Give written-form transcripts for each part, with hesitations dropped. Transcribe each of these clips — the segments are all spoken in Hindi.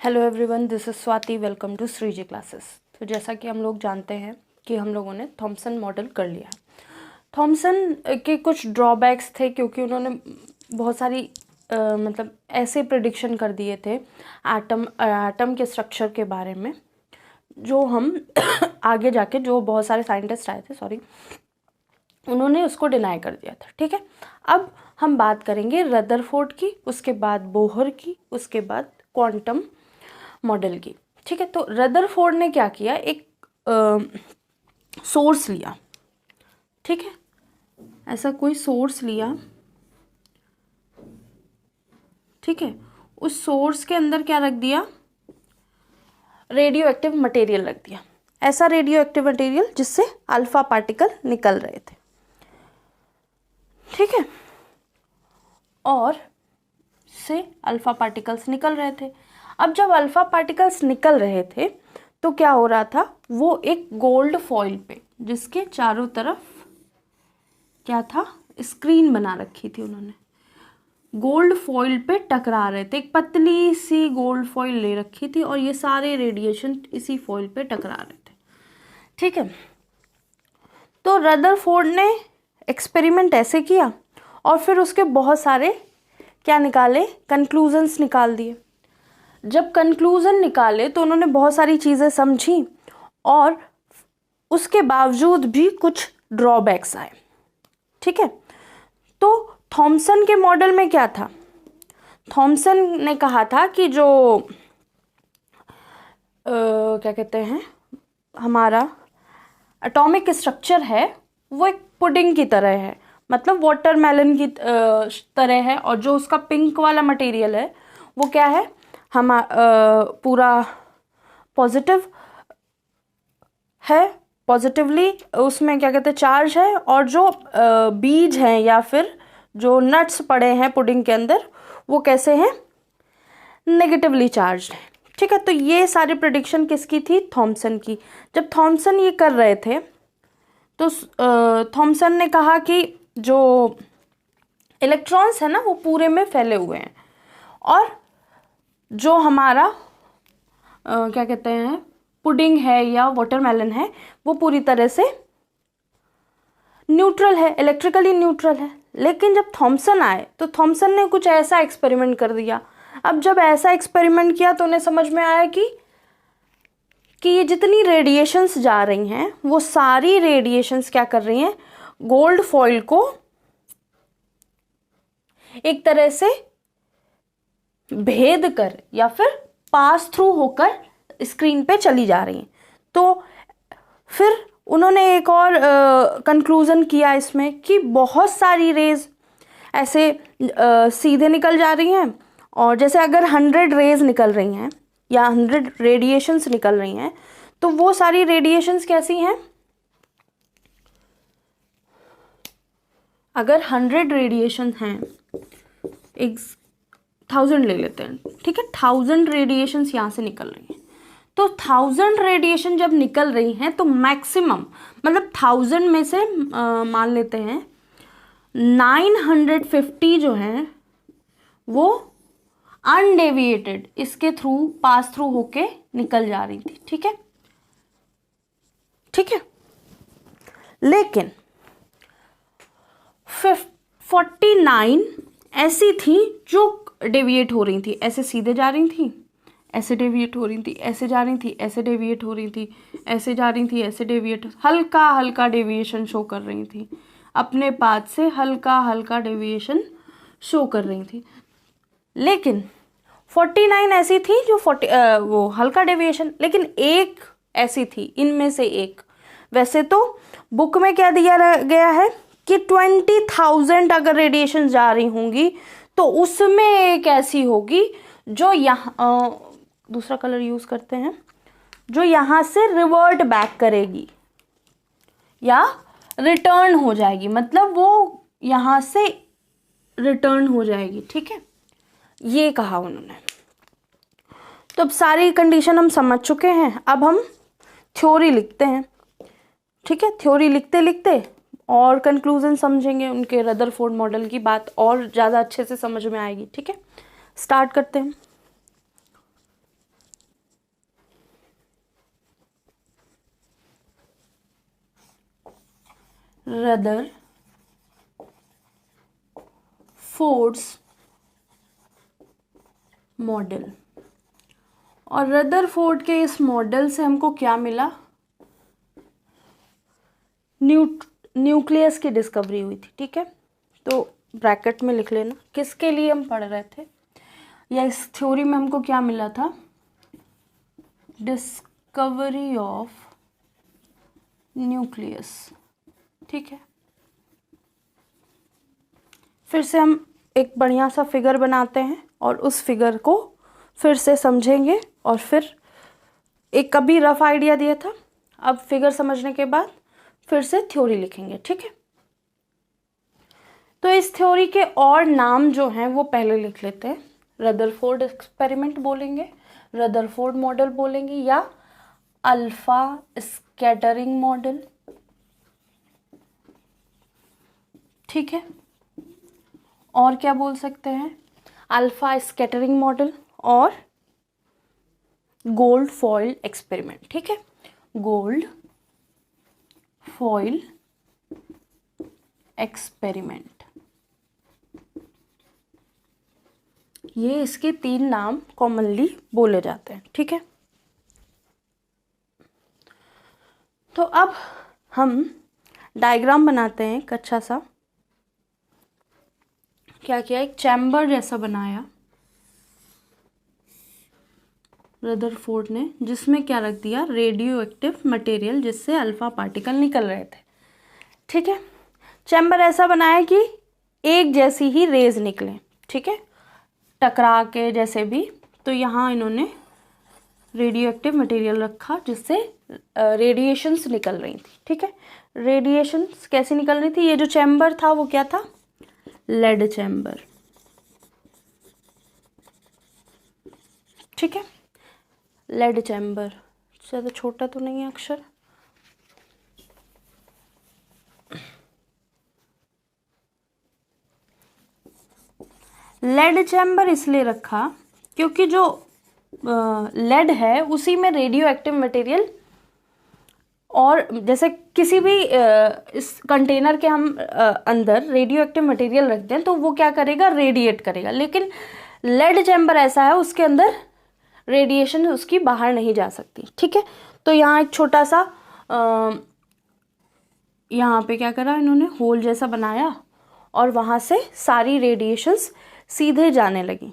Hello everyone, this is Swati. Welcome to Shreeji classes. तो जैसा कि हम लोग जानते हैं कि हम लोगों ने थॉमसन मॉडल कर लिया है। थॉमसन के कुछ ड्रॉबैक्स थे क्योंकि उन्होंने बहुत सारी मतलब ऐसे प्रिडिक्शन कर दिए थे एटम के स्ट्रक्चर के बारे में, जो हम आगे जाके जो बहुत सारे साइंटिस्ट आए थे उन्होंने उसको डिनाई कर दिया था। ठीक है, अब हम बात करेंगे रदरफोर्ड की, उसके बाद बोहर की, उसके बाद क्वांटम मॉडल की। ठीक है, तो रदरफोर्ड ने क्या किया, एक सोर्स लिया। ठीक है, ऐसा कोई सोर्स लिया। ठीक है, उस सोर्स के अंदर क्या रख दिया, रेडियो एक्टिव मटेरियल रख दिया। ऐसा रेडियो एक्टिव मटेरियल जिससे अल्फा पार्टिकल निकल रहे थे। ठीक है, और से अल्फा पार्टिकल्स निकल रहे थे। अब जब अल्फा पार्टिकल्स निकल रहे थे तो क्या हो रहा था, वो एक गोल्ड फॉइल पे, जिसके चारों तरफ क्या था, स्क्रीन बना रखी थी उन्होंने, गोल्ड फॉइल पे टकरा रहे थे। एक पतली सी गोल्ड फॉइल ले रखी थी और ये सारे रेडिएशन इसी फॉइल पे टकरा रहे थे। ठीक है, तो रदरफोर्ड ने एक्सपेरिमेंट ऐसे किया और फिर उसके बहुत सारे क्या निकाले, कंक्लूजन्स निकाल दिए। जब कंक्लूजन निकाले तो उन्होंने बहुत सारी चीज़ें समझी और उसके बावजूद भी कुछ ड्रॉबैक्स आए। ठीक है, तो थॉमसन के मॉडल में क्या था, थॉमसन ने कहा था कि जो क्या कहते हैं, हमारा एटॉमिक स्ट्रक्चर है वो एक पुडिंग की तरह है, मतलब वाटरमेलन की तरह है, और जो उसका पिंक वाला मटेरियल है वो क्या है, हम पूरा पॉजिटिव है, पॉजिटिवली उसमें क्या कहते हैं चार्ज है, और जो बीज हैं या फिर जो नट्स पड़े हैं पुडिंग के अंदर वो कैसे हैं, नेगेटिवली चार्ज है। ठीक है, तो ये सारी प्रेडिक्शन किसकी थी, थॉमसन की। जब थॉमसन ये कर रहे थे तो थॉमसन ने कहा कि जो इलेक्ट्रॉन्स है ना वो पूरे में फैले हुए हैं, और जो हमारा क्या कहते हैं पुडिंग है या वाटरमेलन है वो पूरी तरह से न्यूट्रल है, इलेक्ट्रिकली न्यूट्रल है। लेकिन जब थॉमसन आए तो थॉमसन ने कुछ ऐसा एक्सपेरिमेंट कर दिया। अब जब ऐसा एक्सपेरिमेंट किया तो उन्हें समझ में आया कि ये जितनी रेडिएशंस जा रही हैं वो सारी रेडिएशंस क्या कर रही हैं, गोल्ड फॉइल को एक तरह से भेद कर या फिर पास थ्रू होकर स्क्रीन पे चली जा रही हैं। तो फिर उन्होंने एक और कंक्लूजन किया इसमें कि बहुत सारी रेज ऐसे सीधे निकल जा रही हैं, और जैसे अगर 100 रेज निकल रही हैं या 100 रेडिएशंस निकल रही हैं तो वो सारी रेडिएशंस कैसी हैं, अगर 100 रेडिएशन हैं, एक 1000 ले लेते हैं। ठीक है, 1000 रेडिएशंस यहाँ से निकल रही हैं, तो 1000 रेडिएशन जब निकल रही हैं तो मैक्सिमम मतलब 1000 में से मान लेते हैं 950 जो हैं वो अनडेविएटेड इसके थ्रू पास थ्रू होके निकल जा रही थी। ठीक है, ठीक है, लेकिन 49 ऐसी थी जो डेविएट हो रही थी, ऐसे सीधे जा रही थी, ऐसे डेविएट हो रही थी, ऐसे जा रही थी, ऐसे डेविएट हो रही थी, ऐसे जा रही थी, ऐसे डेविएट, हल्का हल्का डेविएशन शो कर रही थी, अपने पाथ से हल्का हल्का डेविएशन शो कर रही थी। लेकिन 49 ऐसी थी जो वो हल्का डेविएशन, लेकिन एक ऐसी थी, इनमें से एक। वैसे तो बुक में क्या दिया गया है कि 20,000 अगर रेडिएशन जा रही होंगी तो उसमें एक ऐसी होगी जो यहाँ दूसरा कलर यूज करते हैं, जो यहाँ से रिवर्ट बैक करेगी या रिटर्न हो जाएगी, मतलब वो यहाँ से रिटर्न हो जाएगी। ठीक है, ये कहा उन्होंने। तो अब सारी कंडीशन हम समझ चुके हैं, अब हम थ्योरी लिखते हैं। ठीक है, थ्योरी लिखते लिखते और कंक्लूजन समझेंगे उनके रदरफोर्ड मॉडल की, बात और ज़्यादा अच्छे से समझ में आएगी। ठीक है, स्टार्ट करते हैं। Rutherford's model. और रदरफोर्ड के इस मॉडल से हमको क्या मिला? न्यूक्लियस की डिस्कवरी हुई थी। ठीक है, तो ब्रैकेट में लिख लेना किसके लिए हम पढ़ रहे थे, या इस थ्योरी में हमको क्या मिला था? Discovery of nucleus. ठीक है, फिर से हम एक बढ़िया सा फिगर बनाते हैं और उस फिगर को फिर से समझेंगे, और फिर एक कभी रफ आइडिया दिया था, अब फिगर समझने के बाद फिर से थ्योरी लिखेंगे। ठीक है, तो इस थ्योरी के और नाम जो हैं वो पहले लिख लेते हैं। रदरफोर्ड एक्सपेरिमेंट बोलेंगे, रदरफोर्ड मॉडल बोलेंगे, या अल्फा स्कैटरिंग मॉडल। ठीक है, और क्या बोल सकते हैं? अल्फा स्कैटरिंग मॉडल और गोल्ड फॉइल एक्सपेरिमेंट। ठीक है, गोल्ड फॉइल एक्सपेरिमेंट, ये इसके 3 नाम कॉमनली बोले जाते हैं। ठीक है, तो अब हम डायग्राम बनाते हैं एक अच्छा सा। क्या किया? एक चैम्बर जैसा बनाया रदरफोर्ड ने, जिसमें क्या रख दिया? रेडियो एक्टिव मटेरियल, जिससे अल्फा पार्टिकल निकल रहे थे। ठीक है, चैम्बर ऐसा बनाया कि एक जैसी ही रेज निकले। ठीक है, टकरा के जैसे भी। तो यहाँ इन्होंने रेडियो एक्टिव मटेरियल रखा जिससे रेडिएशंस निकल रही थी। ठीक है, रेडिएशंस कैसी निकल रही थी? ये जो चैम्बर था वो क्या था? Lead chamber. ठीक है, लेड चैम्बर। ज़्यादा छोटा तो नहीं है अक्षर। लेड चैम्बर इसलिए रखा क्योंकि जो लेड है उसी में रेडियो एक्टिव मटेरियल, और जैसे किसी भी इस कंटेनर के हम अंदर रेडियो एक्टिव मटेरियल रखते हैं तो वो क्या करेगा? रेडिएट करेगा। लेकिन लेड चैम्बर ऐसा है उसके अंदर रेडिएशन उसकी बाहर नहीं जा सकती। ठीक है, तो यहाँ एक छोटा सा यहाँ पे क्या करा इन्होंने? होल जैसा बनाया और वहाँ से सारी रेडिएशंस सीधे जाने लगी।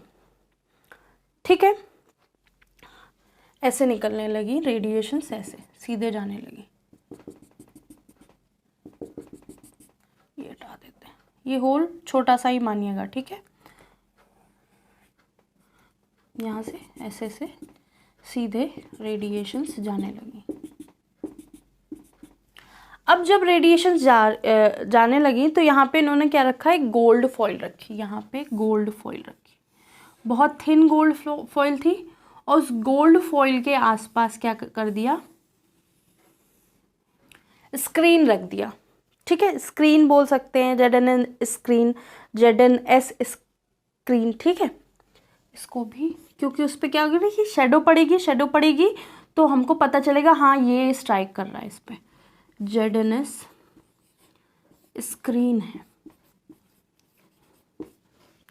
ठीक है, ऐसे निकलने लगी रेडिएशंस, ऐसे सीधे जाने लगी। ये हटा देते हैं, ये होल छोटा सा ही मानिएगा। ठीक है, यहाँ से ऐसे से सीधे रेडिएशंस जाने लगी। अब जब रेडिएशंस जाने लगी तो यहाँ पे इन्होंने क्या रखा? एक गोल्ड फॉइल रखी। यहाँ पे गोल्ड फॉइल रखी, बहुत थिन गोल्ड फॉइल थी, और उस गोल्ड फॉइल के आसपास क्या कर दिया? स्क्रीन रख दिया। ठीक है, स्क्रीन बोल सकते हैं, ZNN स्क्रीन, ZNS स्क्रीन। ठीक है, इसको भी, क्योंकि उस पर क्या होगी? शेडो पड़ेगी, शेडो पड़ेगी तो हमको पता चलेगा हाँ ये स्ट्राइक कर रहा है इस पर। ZNS स्क्रीन है।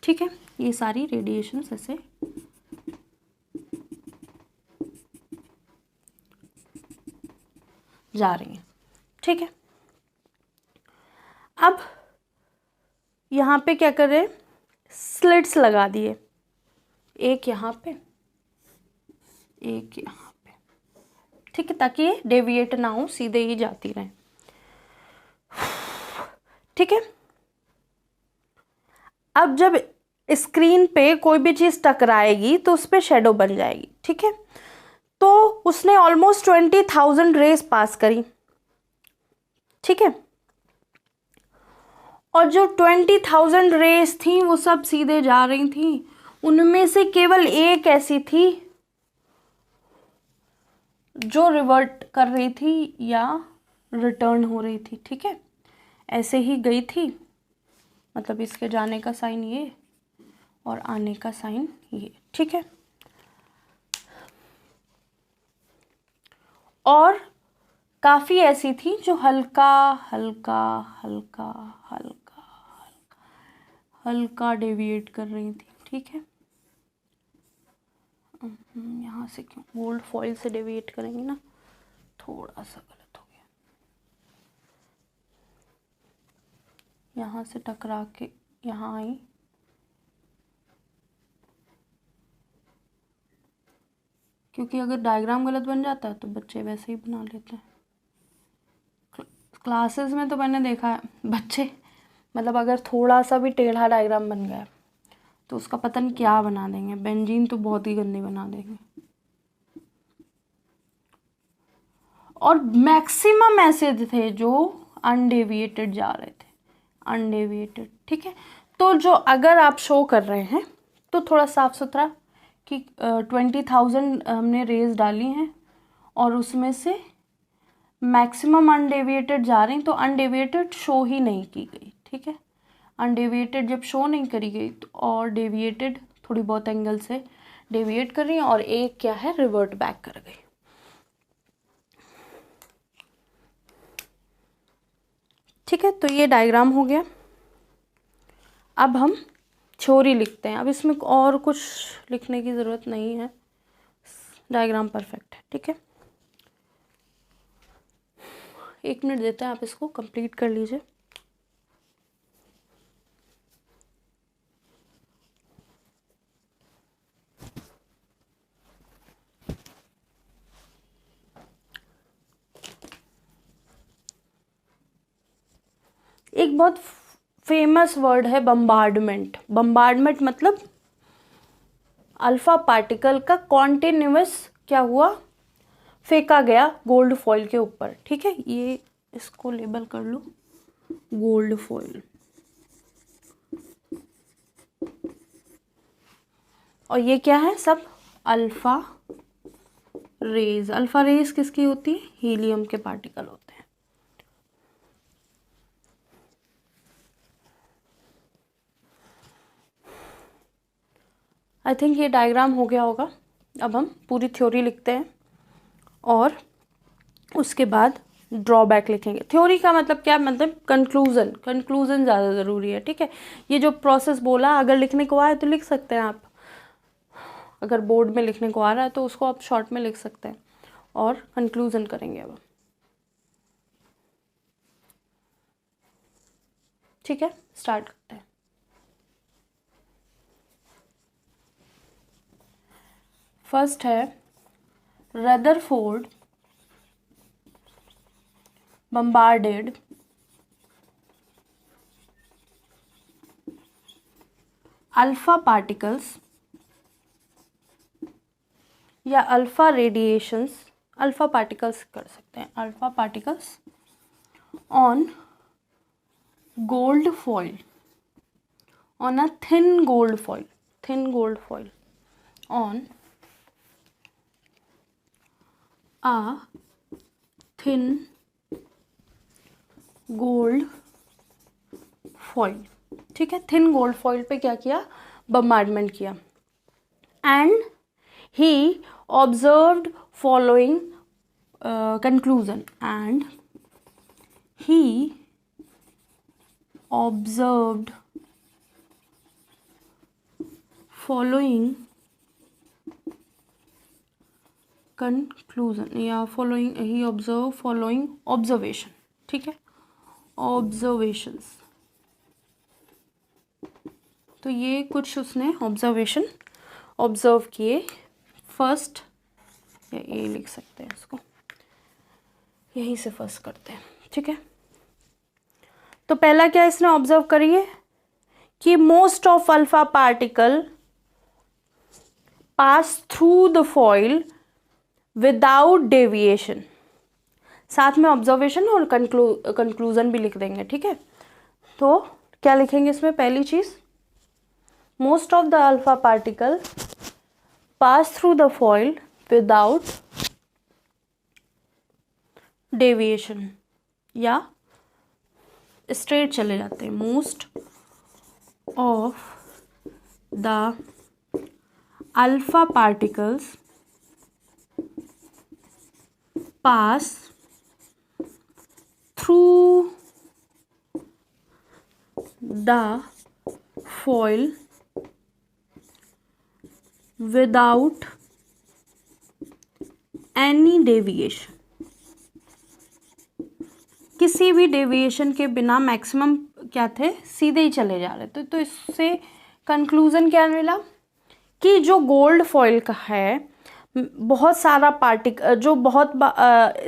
ठीक है, ये सारी रेडिएशन ऐसे जा रही हैं। ठीक है, अब यहाँ पे क्या कर रहे हैं? स्लिट्स लगा दिए, एक यहाँ पे, एक यहाँ पे। ठीक है, ताकि ये डेविएट ना हो, सीधे ही जाती रहे। ठीक है, अब जब स्क्रीन पे कोई भी चीज़ टकराएगी तो उस पर शेडो बन जाएगी। ठीक है, तो उसने ऑलमोस्ट 20,000 रेस पास करी। ठीक है, और जो 20,000 रेस थी वो सब सीधे जा रही थी, उनमें से केवल एक ऐसी थी जो रिवर्ट कर रही थी या रिटर्न हो रही थी। ठीक है, ऐसे ही गई थी, मतलब इसके जाने का साइन ये और आने का साइन ये। ठीक है, और काफ़ी ऐसी थी जो हल्का हल्का हल्का हल्का हल्का डेविएट कर रही थी, ठीक है। यहाँ से क्यों गोल्ड फॉइल से डेविएट करेंगे ना, थोड़ा सा गलत हो गया। यहाँ से टकरा के यहाँ आई, क्योंकि अगर डायग्राम गलत बन जाता है तो बच्चे वैसे ही बना लेते हैं। क्लासेस में तो मैंने देखा है बच्चे, मतलब अगर थोड़ा सा भी टेढ़ा डायग्राम बन गया तो उसका पता नहीं क्या बना देंगे, बेंजीन तो बहुत ही गंदी बना देंगे। और मैक्सिमम ऐसे थे जो अनडेविएटेड जा रहे थे, अनडेविएटेड, ठीक है। तो जो अगर आप शो कर रहे हैं तो थोड़ा साफ सुथरा कि 20,000 हमने रेज डाली हैं और उसमें से मैक्सिमम अनडेविएटेड जा रही, तो अनडेविएटेड शो ही नहीं की गई, ठीक है। अनडेविएटेड जब शो नहीं करी गई तो और डेविएटेड थोड़ी बहुत एंगल से डेविएट कर रही हैं और एक क्या है रिवर्ट बैक कर गई। ठीक है, तो ये डायग्राम हो गया। अब हम थ्योरी लिखते हैं। अब इसमें और कुछ लिखने की ज़रूरत नहीं है, डायग्राम परफेक्ट है, ठीक है। 1 मिनट देते हैं, आप इसको कंप्लीट कर लीजिए। एक बहुत फेमस वर्ड है बम्बार्डमेंट। बम्बार्डमेंट मतलब अल्फा पार्टिकल का कॉन्टिन्यूअस क्या हुआ, फेंका गया गोल्ड फॉइल के ऊपर, ठीक है। ये इसको लेबल कर लो गोल्ड फॉइल। और ये क्या है सब अल्फा रेज। अल्फा रेज किसकी होती है, हीलियम के पार्टिकल होते हैं। आई थिंक ये डायग्राम हो गया होगा। अब हम पूरी थ्योरी लिखते हैं और उसके बाद ड्रॉबैक लिखेंगे। थ्योरी का मतलब क्या, मतलब कंक्लूजन। कंक्लूजन ज़्यादा ज़रूरी है, ठीक है। ये जो प्रोसेस बोला अगर लिखने को आए तो लिख सकते हैं आप, अगर बोर्ड में लिखने को आ रहा है तो उसको आप शॉर्ट में लिख सकते हैं। और कंक्लूजन करेंगे अब, ठीक है। स्टार्ट करते हैं। फर्स्ट है रदरफोर्ड bombarded अल्फा पार्टिकल्स या अल्फा रेडिएशंस, अल्फा पार्टिकल्स कर सकते हैं, alpha particles on gold foil, on a thin gold foil, thin gold foil on a thin gold foil, ठीक है। थिन गोल्ड फॉइल पे क्या किया, बम्बार्डमेंट किया। And he observed following conclusion, and he observed following conclusion या फॉलोइंग, ही ऑब्जर्व फॉलोइंग ऑब्जर्वेशन, ठीक है, ऑब्जर्वेशंस। तो ये कुछ उसने ऑब्जर्वेशन ऑब्जर्व किए। फर्स्ट या ये लिख सकते हैं इसको, यहीं से फर्स्ट करते हैं, ठीक है। तो पहला क्या इसने ऑब्जर्व करिए कि most of alpha particle pass through the foil without deviation. साथ में ऑब्जर्वेशन और कंक्लूजन भी लिख देंगे, ठीक है। तो क्या लिखेंगे इसमें, पहली चीज most of the alpha particle pass through the foil without deviation, या स्ट्रेट चले जाते हैं। Most of the alpha particles pass through the foil without any deviation, किसी भी डेविएशन के बिना मैक्सिमम क्या थे, सीधे ही चले जा रहे थे। तो इससे कंक्लूजन क्या मिला कि जो गोल्ड फॉइल का है बहुत सारा जो बहुत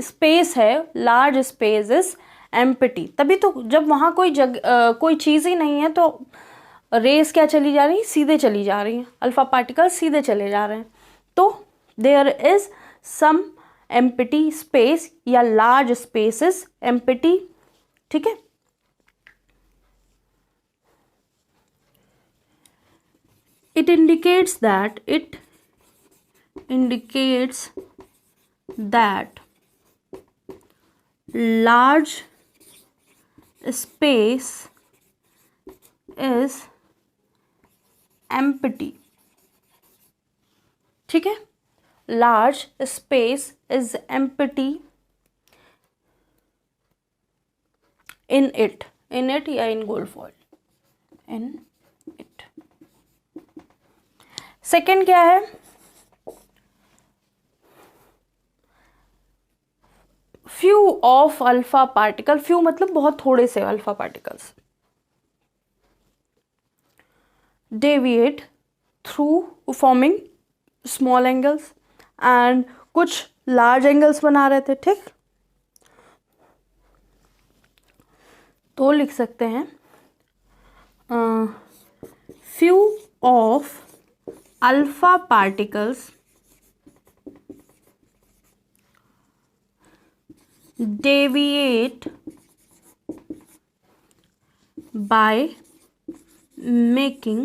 स्पेस है, लार्ज स्पेस इज एम्प्टी, तभी तो जब वहाँ कोई चीज़ ही नहीं है तो रेस क्या चली जा रही, सीधे चली जा रही हैं, अल्फा पार्टिकल सीधे चले जा रहे हैं। तो there is some empty space या लार्ज स्पेसेस एम्प्टी, ठीक है। It indicates that large space is empty, ठीक है। large space is empty in it या in gold foil, in it। Second क्या है, few of alpha particle, few मतलब बहुत थोड़े से alpha particles deviate through forming small angles and कुछ लार्ज एंगल्स बना रहे थे, ठीक। तो लिख सकते हैं few of alpha particles deviate by making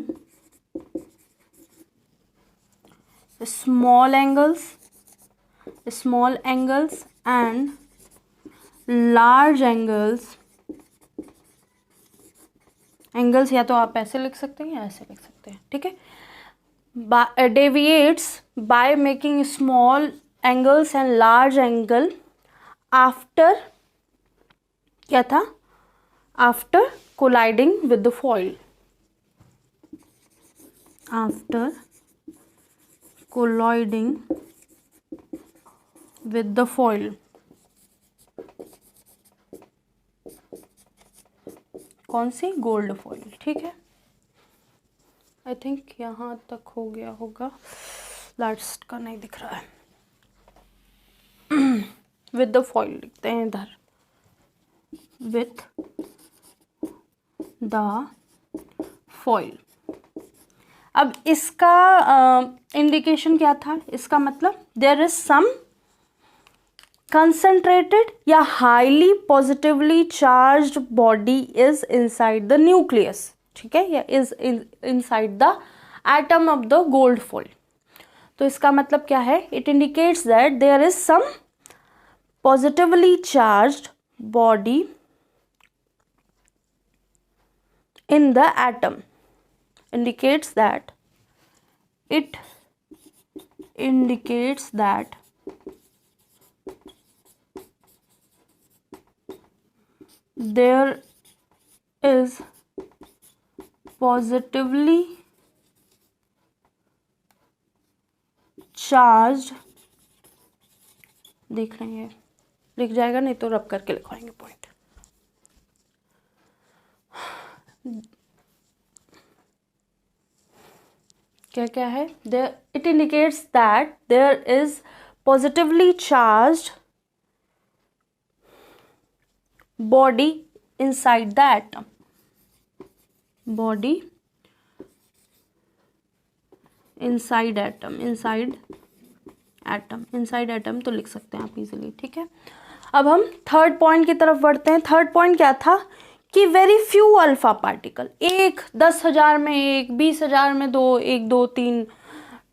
small angles and large angles या तो आप ऐसे लिख सकते हैं या ऐसे लिख सकते हैं, ठीक है। deviates by making small angles and large angle after क्या था, after colliding with the foil, after colliding with the foil। कौन सी, गोल्ड फॉइल, ठीक है। आई थिंक यहाँ तक हो गया होगा, लास्ट का नहीं दिख रहा है। विद द फॉइल लिखते हैं इधर, विथ द फॉइल। अब इसका इंडिकेशन क्या था, इसका मतलब देयर इज सम कंसंट्रेटेड या highly positively charged body is inside the nucleus, ठीक है, या is inside the atom of the gold foil. तो इसका मतलब क्या है, it indicates that there is some positively charged body in the atom, indicates that it indicates that there is positively charged, देख रहे हैं लिख जाएगा, नहीं तो रब करके लिखवाएंगे पॉइंट। क्या क्या है, it indicates that there is positively charged body inside the atom, body inside atom, inside atom तो लिख सकते हैं आप इजीली, ठीक है। अब हम थर्ड पॉइंट की तरफ बढ़ते हैं। थर्ड पॉइंट क्या था कि वेरी फ्यू अल्फा पार्टिकल, 10,000 में 1, 20,000 में 2, 1, 2, 3,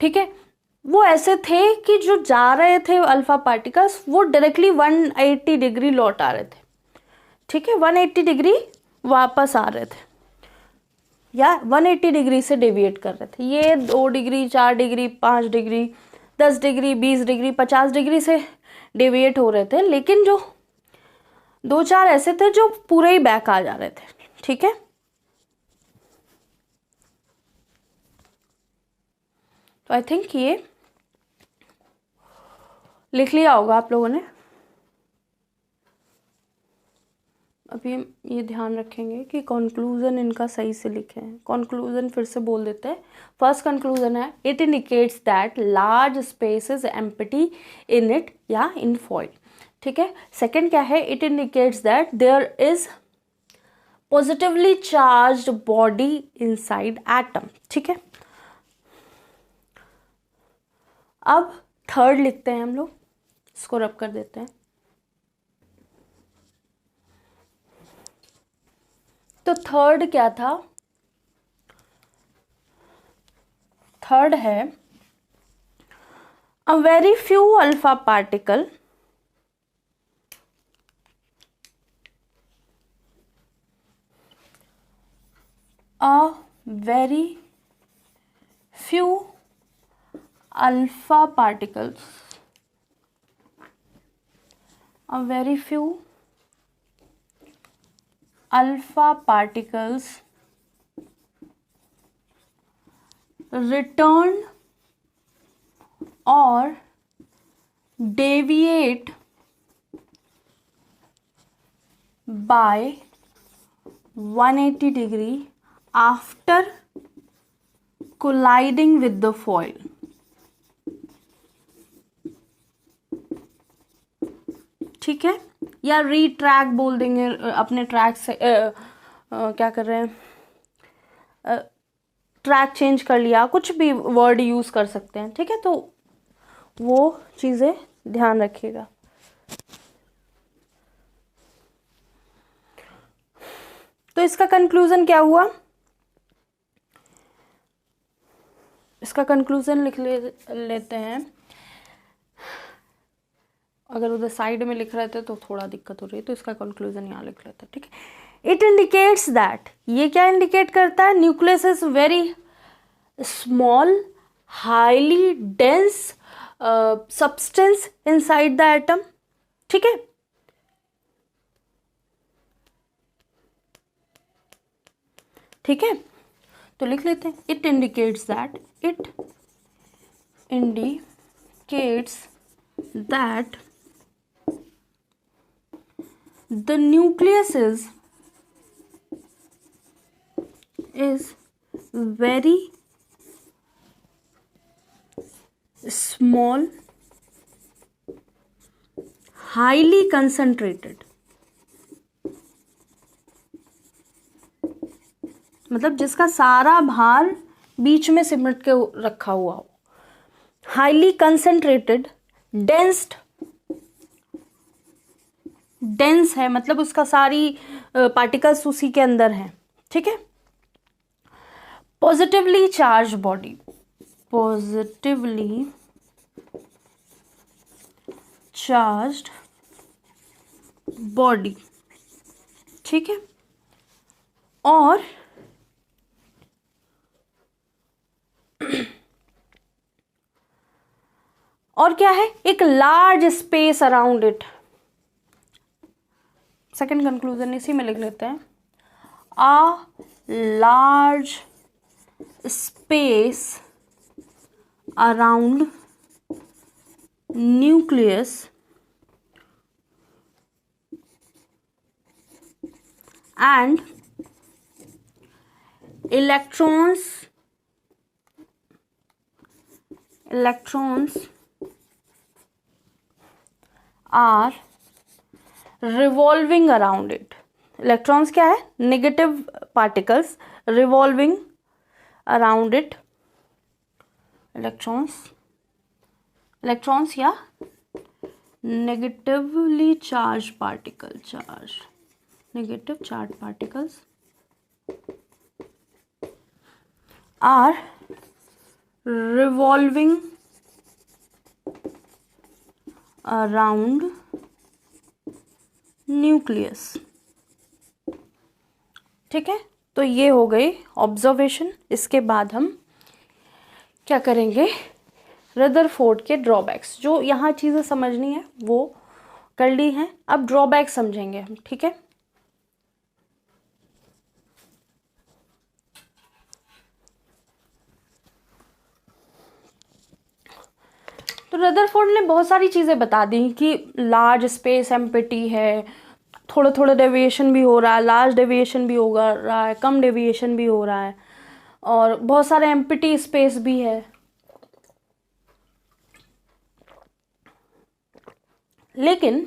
ठीक है, वो ऐसे थे कि जो जा रहे थे अल्फा पार्टिकल्स वो डायरेक्टली 180 डिग्री लौट आ रहे थे, ठीक है, 180 डिग्री वापस आ रहे थे या 180 डिग्री से डेविएट कर रहे थे। ये 2 degree, 4 degree, 5 degree, 10 degree, 20 degree, 50 degree से डेविएट हो रहे थे, लेकिन जो दो चार ऐसे थे जो पूरे ही बैक आ जा रहे थे, ठीक है। तो आई थिंक ये लिख लिया होगा आप लोगों ने। अभी हम ये ध्यान रखेंगे कि कंक्लूजन इनका सही से लिखे हैं। कंक्लूजन फिर से बोल देते हैं। फर्स्ट कंक्लूजन है it indicates that large space is empty in it या इन फॉइल, ठीक है। सेकंड क्या है, it indicates that there is positively charged body inside atom, ठीक है। अब थर्ड लिखते हैं हम लोग, इसको रब कर देते हैं। तो थर्ड क्या था, थर्ड है a very few alpha particle very few alpha particles, a very few alpha particles return or deviate by 180 degree after colliding with the foil, ठीक है। या रीट्रैक बोल देंगे, अपने ट्रैक से क्या कर रहे हैं, ट्रैक चेंज कर लिया, कुछ भी वर्ड यूज कर सकते हैं, ठीक है। तो वो चीजें ध्यान रखिएगा। तो इसका कंक्लूजन क्या हुआ, इसका कंक्लूजन लिख लेते हैं। अगर उधर साइड में लिख रहे थे तो थोड़ा दिक्कत हो रही है, तो इसका कंक्लूजन यहाँ लिख लेते हैं, ठीक है। इट इंडिकेट्स दैट, ये क्या इंडिकेट करता है, nucleus is very small highly dense substance inside the atom, ठीक है। ठीक है, तो लिख लेते हैं it indicates that, it indicates that the nucleus is very small highly concentrated, मतलब जिसका सारा भार बीच में सिमट के रखा हुआ हो, हाईली कंसंट्रेटेड, डेंस है, मतलब उसका सारी पार्टिकल्स उसी के अंदर हैं, ठीक है। Positively charge body, positively charged body, ठीक है। और क्या है, एक large space around it. Second conclusion इसी में लिख लेते हैं, a large space around nucleus and electrons are revolving around it. Electrons क्या है, negative particles revolving around it. Electrons या negatively charge particle, negative charge particles are revolving around nucleus, ठीक है। तो ये हो गई ऑब्जर्वेशन। इसके बाद हम क्या करेंगे, रदरफोर्ड के ड्रॉबैक्स। जो यहाँ चीज़ें समझनी है वो कर ली हैं। अब ड्रॉबैक समझेंगे हम, ठीक है। तो रदरफोर्ड ने बहुत सारी चीज़ें बता दी कि लार्ज स्पेस एम्प्टी है, थोड़ा थोड़ा डेविएशन भी हो रहा है, लार्ज डेविएशन भी हो रहा है, कम डेविएशन भी हो रहा है, और बहुत सारे एम्प्टी स्पेस भी है। लेकिन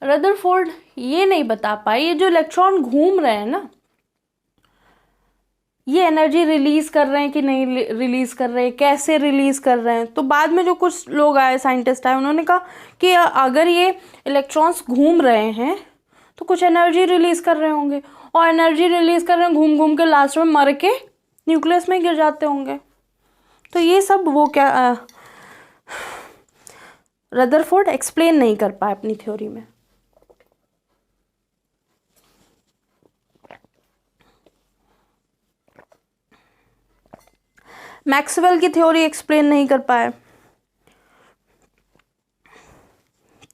रदरफोर्ड ये नहीं बता पाए ये जो इलेक्ट्रॉन घूम रहे हैं ना, ये एनर्जी रिलीज कर रहे हैं कि नहीं रिलीज कर रहे हैं, कैसे रिलीज कर रहे हैं। तो बाद में जो कुछ लोग आए, साइंटिस्ट आए, उन्होंने कहा कि अगर ये इलेक्ट्रॉन्स घूम रहे हैं तो कुछ एनर्जी रिलीज कर रहे होंगे, और एनर्जी रिलीज कर रहे हैं, घूम घूम के लास्ट में मर के न्यूक्लियस में गिर जाते होंगे। तो ये सब वो क्या रदरफोर्ड एक्सप्लेन नहीं कर पाए अपनी थ्योरी में। मैक्सवेल की थ्योरी एक्सप्लेन नहीं कर पाए,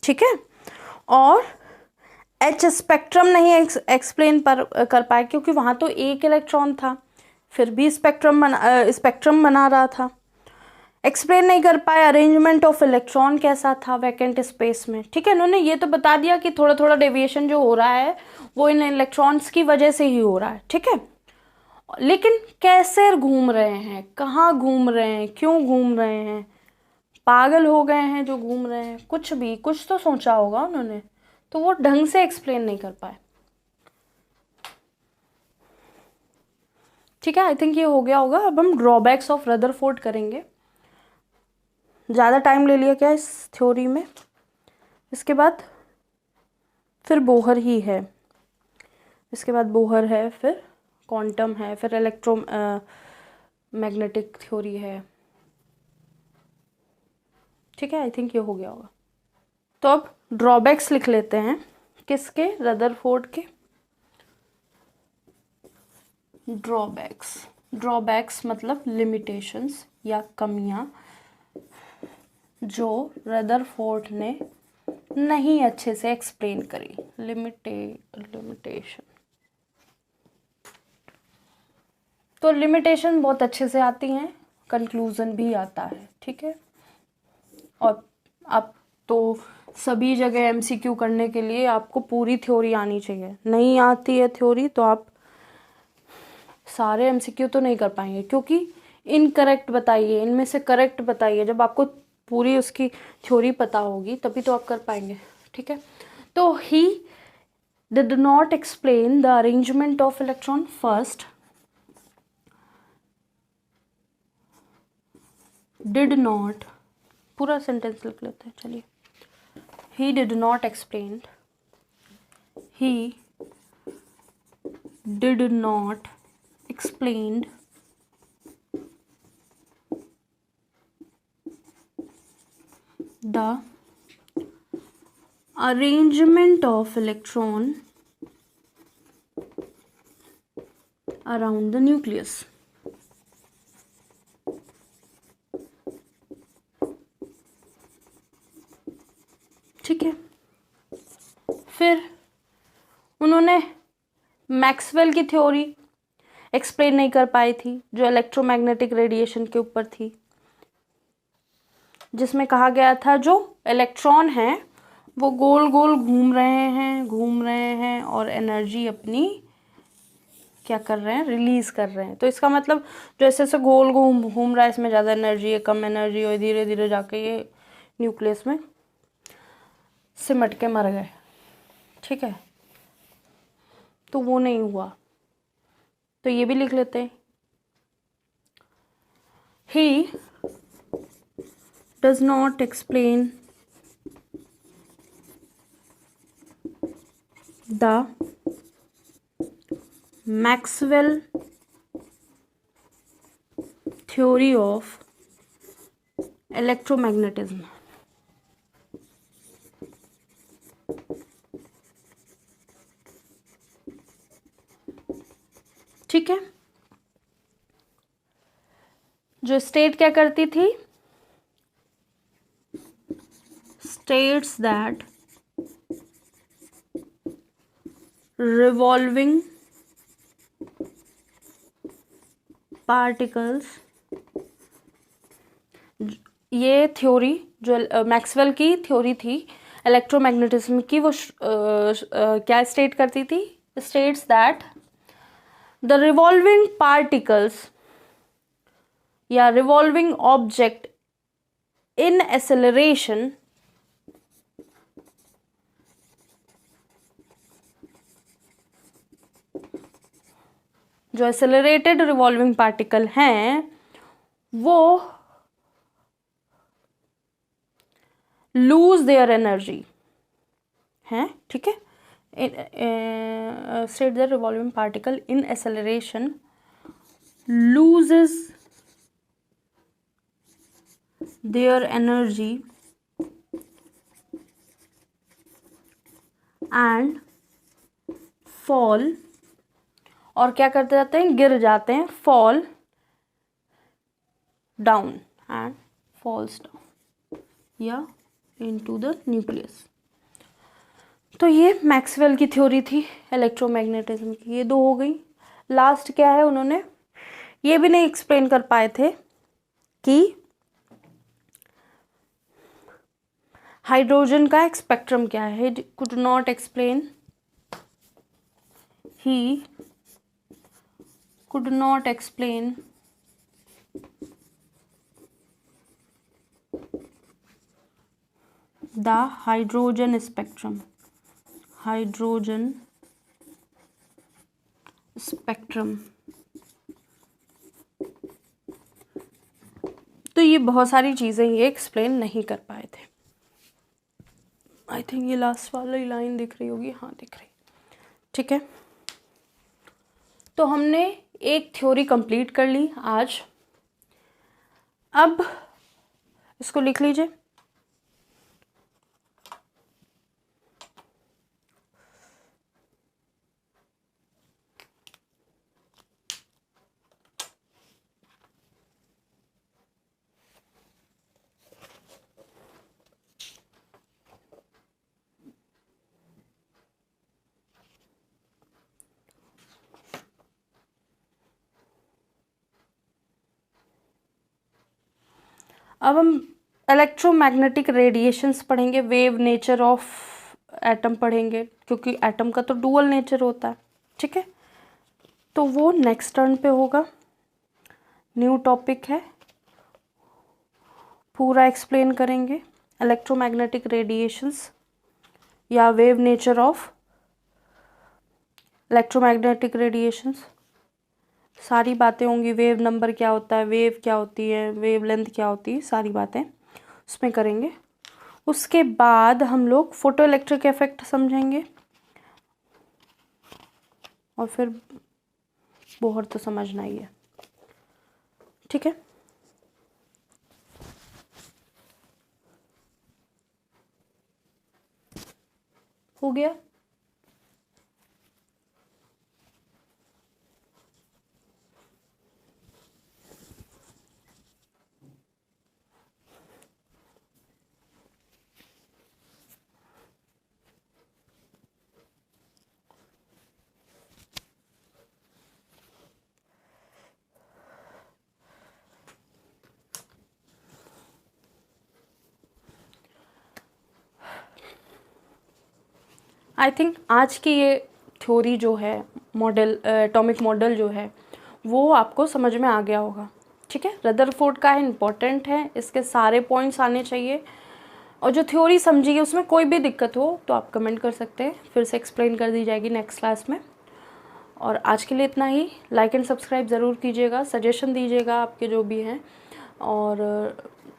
ठीक है। और एच स्पेक्ट्रम नहीं एक्सप्लेन कर पाए, क्योंकि वहां तो एक इलेक्ट्रॉन था, फिर भी स्पेक्ट्रम बना रहा था। एक्सप्लेन नहीं कर पाए अरेंजमेंट ऑफ इलेक्ट्रॉन कैसा था वैकेंट स्पेस में, ठीक है। उन्होंने ये तो बता दिया कि थोड़ा थोड़ा डेविएशन जो हो रहा है वो इन इलेक्ट्रॉन्स की वजह से ही हो रहा है, ठीक है। लेकिन कैसे घूम रहे हैं, कहाँ घूम रहे हैं, क्यों घूम रहे हैं, पागल हो गए हैं जो घूम रहे हैं, कुछ भी, कुछ तो सोचा होगा उन्होंने, तो वो ढंग से एक्सप्लेन नहीं कर पाए, ठीक है। आई थिंक ये हो गया होगा। अब हम ड्रॉबैक्स ऑफ रदरफोर्ड करेंगे। ज़्यादा टाइम ले लिया क्या इस थ्योरी में। इसके बाद फिर बोहर ही है, इसके बाद बोहर है, फिर क्वांटम है, फिर इलेक्ट्रो मैग्नेटिक थ्योरी है, ठीक है। आई थिंक ये हो गया होगा। तो अब ड्रॉबैक्स लिख लेते हैं, किसके, रदरफोर्ड के। ड्रॉबैक्स मतलब लिमिटेशंस या कमियां जो रदरफोर्ड ने नहीं अच्छे से एक्सप्लेन करी। लिमिटेशन, तो लिमिटेशन बहुत अच्छे से आती हैं, कंक्लूजन भी आता है, ठीक है। और आप तो सभी जगह एमसीक्यू करने के लिए आपको पूरी थ्योरी आनी चाहिए। नहीं आती है थ्योरी तो आप सारे एमसीक्यू तो नहीं कर पाएंगे, क्योंकि इनकरेक्ट बताइए, इनमें से करेक्ट बताइए। जब आपको पूरी उसकी थ्योरी पता होगी तभी तो आप कर पाएंगे, ठीक है। तो he did not explain the arrangement of electron first, did not, पूरा सेंटेंस लिख लेते हैं, चलिए। he did not explain he did not explained the arrangement of electron around the nucleus, ठीक है। फिर उन्होंने मैक्सवेल की थ्योरी एक्सप्लेन नहीं कर पाई थी, जो इलेक्ट्रोमैग्नेटिक रेडिएशन के ऊपर थी, जिसमें कहा गया था जो इलेक्ट्रॉन हैं वो गोल गोल घूम रहे हैं और एनर्जी अपनी क्या कर रहे हैं, रिलीज कर रहे हैं। तो इसका मतलब जो ऐसे ऐसे गोल घूम रहा है, इसमें ज़्यादा एनर्जी है, कम एनर्जी है, धीरे धीरे जाके ये न्यूक्लियस में सिमट के मर गए, ठीक है। तो वो नहीं हुआ, तो ये भी लिख लेते हैं। He does not explain the Maxwell theory of electromagnetism, ठीक है। जो स्टेट क्या करती थी, states that रिवॉल्विंग पार्टिकल्स, ये थ्योरी जो मैक्सवेल की थ्योरी थी इलेक्ट्रोमैग्नेटिज्म की, वो क्या स्टेट करती थी? States that the revolving particles या रिवॉल्विंग ऑब्जेक्ट इन एक्सेलरेशन जो एक्सेलरेटेड रिवॉल्विंग पार्टिकल हैं वो लूज देयर एनर्जी है, ठीक है। State the revolving particle in acceleration loses their energy and fall, और क्या करते जाते हैं? गिर जाते हैं, fall down and falls down या इनटू द न्यूक्लियस। तो ये मैक्सवेल की थ्योरी थी इलेक्ट्रोमैग्नेटिज्म की। ये दो हो गई। लास्ट क्या है? उन्होंने ये भी नहीं एक्सप्लेन कर पाए थे कि हाइड्रोजन का एक स्पेक्ट्रम क्या है। Could not explain, he could not explain the hydrogen spectrum, hydrogen spectrum। तो ये बहुत सारी चीज़ें ये एक्सप्लेन नहीं कर पाए थे। आई थिंक ये लास्ट वाली लाइन दिख रही होगी, हाँ दिख रही, ठीक है। तो हमने एक थ्योरी कंप्लीट कर ली आज। अब इसको लिख लीजिए। अब हम इलेक्ट्रोमैग्नेटिक रेडिएशंस पढ़ेंगे, वेव नेचर ऑफ एटम पढ़ेंगे, क्योंकि एटम का तो डुअल नेचर होता है, ठीक है। तो वो नेक्स्ट टर्न पे होगा। न्यू टॉपिक है, पूरा एक्सप्लेन करेंगे इलेक्ट्रोमैग्नेटिक रेडिएशंस या wave nature of electromagnetic radiations. सारी बातें होंगी, वेव नंबर क्या होता है, वेव क्या होती है, वेव लेंथ क्या होती है, सारी बातें उसमें करेंगे। उसके बाद हम लोग फोटो इलेक्ट्रिक इफेक्ट समझेंगे और फिर बोहर तो समझना ही है, ठीक है। हो गया। आई थिंक आज की ये थ्योरी जो है, मॉडल एटॉमिक मॉडल जो है, वो आपको समझ में आ गया होगा, ठीक है। रदरफोर्ड का है, इम्पॉर्टेंट है, इसके सारे पॉइंट्स आने चाहिए। और जो थ्योरी समझी है उसमें कोई भी दिक्कत हो तो आप कमेंट कर सकते हैं, फिर से एक्सप्लेन कर दी जाएगी नेक्स्ट क्लास में। और आज के लिए इतना ही। लाइक एंड सब्सक्राइब ज़रूर कीजिएगा, सजेशन दीजिएगा आपके जो भी हैं। और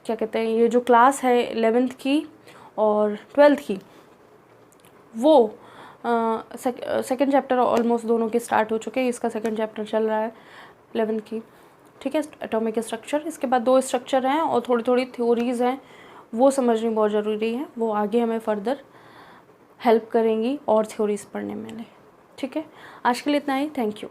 क्या कहते हैं, ये जो क्लास है 11th की और 12th की, वो सेकेंड चैप्टर ऑलमोस्ट दोनों के स्टार्ट हो चुके हैं। इसका सेकेंड चैप्टर चल रहा है 11th की, ठीक है, एटॉमिक स्ट्रक्चर। इसके बाद 2 स्ट्रक्चर हैं और थोड़ी थोड़ी थ्योरीज़ हैं, वो समझनी बहुत ज़रूरी है। वो आगे हमें फर्दर हेल्प करेंगी और थ्योरीज़ पढ़ने में, ठीक है। आज के लिए इतना ही। Thank you.